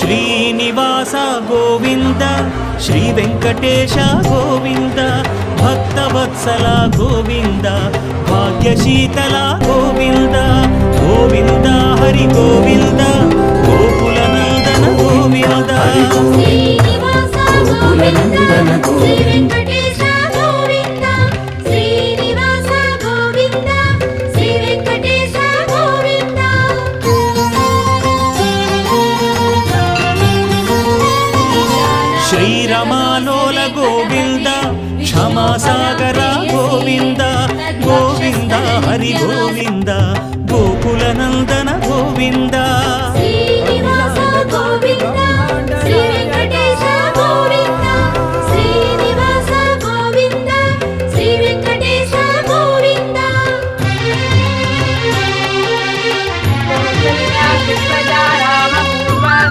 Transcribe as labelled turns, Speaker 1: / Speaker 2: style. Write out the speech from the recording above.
Speaker 1: Srinivasa Govinda Shri Venkatesha Govinda Bhaktavatsala Govinda భాగ్యశీతల Govinda Govinda Hari Govinda Gokula Nandana Govinda
Speaker 2: Srinivasa Govinda Shri Venkatesha Govinda Srinivasa Govinda Shri Venkatesha Govinda
Speaker 1: శ్రీరమాలోల Govinda క్షమాసాగర Govinda Govinda Hari Govinda Gokula Nandana Govinda
Speaker 2: Shri